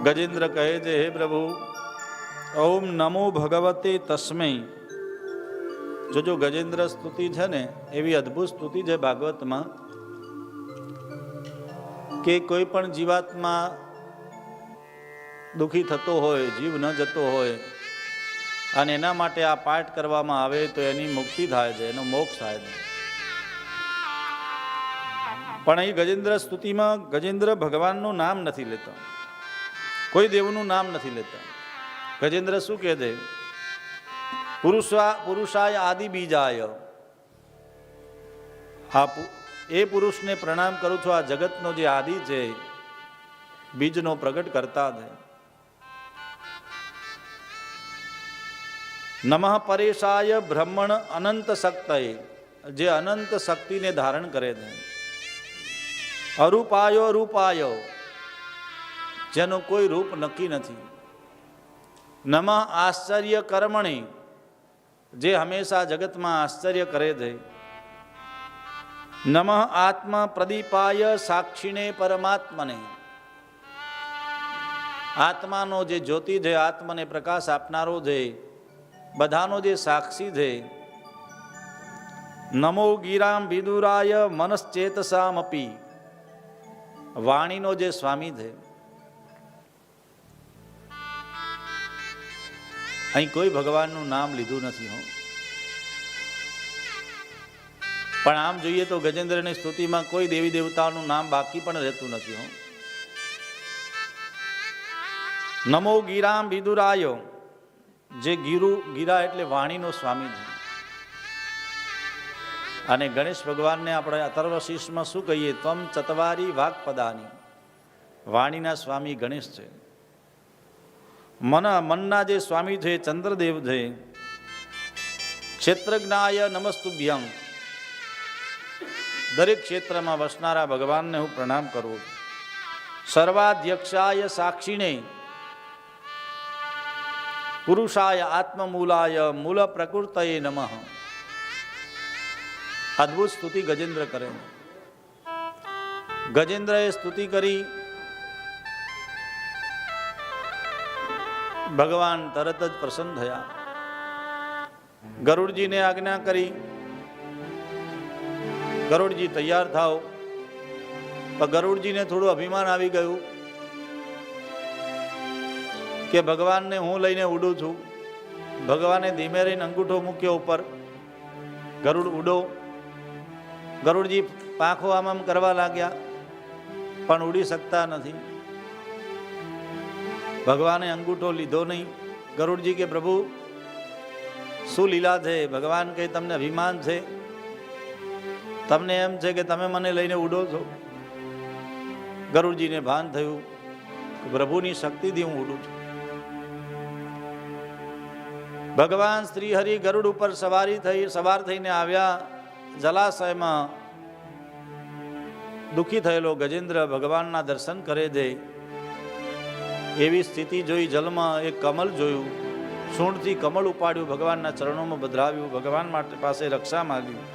ગજેન્દ્ર કહે છે, હે પ્રભુ, ઓમ નમો ભગવતે તસ્મૈ. જો ગજેન્દ્ર સ્તુતિ છે ને, એવી અદ્ભુત સ્તુતિ છે ભાગવતમાં કે કોઈ પણ જીવાત્મા દુઃખી થતો હોય, જીવ ન જતો હોય, અને એના માટે આ પાઠ કરવામાં આવે તો એની મુક્તિ થાય છે, એનો મોક્ષ થાય છે. પણ અહીં ગજેન્દ્ર સ્તુતિમાં ગજેન્દ્ર ભગવાનનું નામ નથી લેતા, કોઈ દેવનું નામ નથી લેતા. ગજેન્દ્ર શું કહે છે? પુરુષાય આદિ બીજાય. એ પુરુષને પ્રણામ કરું છું, આ જગતનો જે આદિ છે, બીજનો પ્રગટ કરતા છે. નમઃ પરેશાય બ્રહ્મણ અનંત શક્તય, જે અનંત શક્તિને ધારણ કરે છે. અરૂપાયો રૂપાય, જેનું કોઈ રૂપ નક્કી નથી. નમઃ આશ્ચર્ય કર્મણી, જે હંમેશા જગતમાં આશ્ચર્ય કરે છે. નમઃ આત્મા પ્રદીપાય સાક્ષીને પરમાત્મને, આત્માનો જે જ્યોતિ છે, આત્માને પ્રકાશ આપનારો છે, બધાનો જે સાક્ષી છે. નમો ગિરામ વિદુરાય મનશ્ચેતસામપી, વાણીનો જે સ્વામી છે. અહીં કોઈ ભગવાનનું નામ લીધું નથી હો. પણ આમ જોઈએ તો ગજેન્દ્રની સ્તુતિમાં કોઈ દેવી દેવતાઓનું નામ બાકી પણ રહેતું નથી હો. નમો ગિરામ વિદુરાય, જે ગીરા એટલે વાણીનો સ્વામી છે. અને ગણેશ ભગવાનને આપણે અથર્વશીર્ષમાં શું કહીએ? ત્વમ ચતવારી વાક્પદાની, વાણીના સ્વામી ગણેશ છે. મનના જે સ્વામી છે ચંદ્રદેવ છે. ક્ષેત્રજ્ઞાય નમસ્તુભ્યં, દરેક ક્ષેત્રમાં વસનારા ભગવાનને હું પ્રણામ કરું. સર્વાધ્યક્ષાય સાક્ષીને, પુરુષાય આત્મમૂલાય મૂળ પ્રકૃતયે નમઃ. અદ્ભુત સ્તુતિ ગજેન્દ્ર કરે. ગજેન્દ્રએ સ્તુતિ કરી, ભગવાન તરત જ પ્રસન્ન થયા. ગરુડજીને આજ્ઞા કરી, ગરુડજી તૈયાર થાવ. પણ ગરુડજીને થોડું અભિમાન આવી ગયું કે ભગવાનને હું લઈને ઉડું છું. ભગવાને ધીમે રહીને અંગૂઠો મૂક્યો ઉપર, ગરુડ ઉડો. ગરુડજી પાંખો આમ કરવા લાગ્યા, પણ ઉડી શકતા નથી. ભગવાને અંગૂઠો લીધો નહીં. ગરુડજી કે પ્રભુ શું લીલા છે? ભગવાન કહે તમને અભિમાન છે, તમને એમ છે કે તમે મને લઈને ઉડો છો. ગરુડજીને ભાન થયું કે પ્રભુની શક્તિથી હું ઉડું છું. ભગવાન શ્રી હરિ ગરુડ ઉપર સવાર થઈને આવ્યા. જલાશયમાં દુઃખી થયેલો ગજેન્દ્ર ભગવાનના દર્શન કરે છે. એવી સ્થિતિ જોઈ, જલમાં એક કમલ જોયું, સૂંઢથી કમળ ઉપાડ્યું, ભગવાનના ચરણોમાં પધરાવ્યું, ભગવાન માટે પાસે રક્ષા માંગ્યું.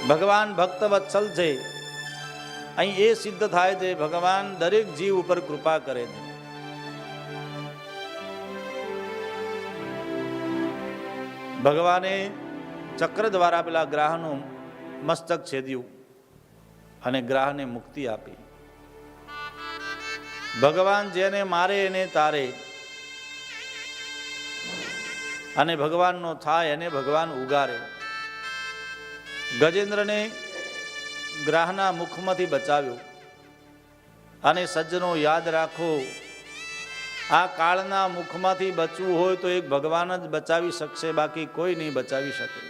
ભગવાન ભક્ત વત્સલ છે. અહીં એ સિદ્ધ થાય છે ભગવાન દરેક જીવ ઉપર કૃપા કરે છે. ભગવાને ચક્ર દ્વારા પેલા ગ્રાહનું મસ્તક છેદ્યું અને ગ્રાહને મુક્તિ આપી. ભગવાન જેને મારે એને તારે, અને ભગવાનનો થાય એને ભગવાન ઉગારે. ગજેન્દ્રને ગ્રાહના મુખમાંથી બચાવ્યો. અને સજ્જનો યાદ રાખો, આ કાળના મુખમાંથી બચવું હોય તો એક ભગવાન જ બચાવી શકશે, બાકી કોઈ નહીં બચાવી શકે.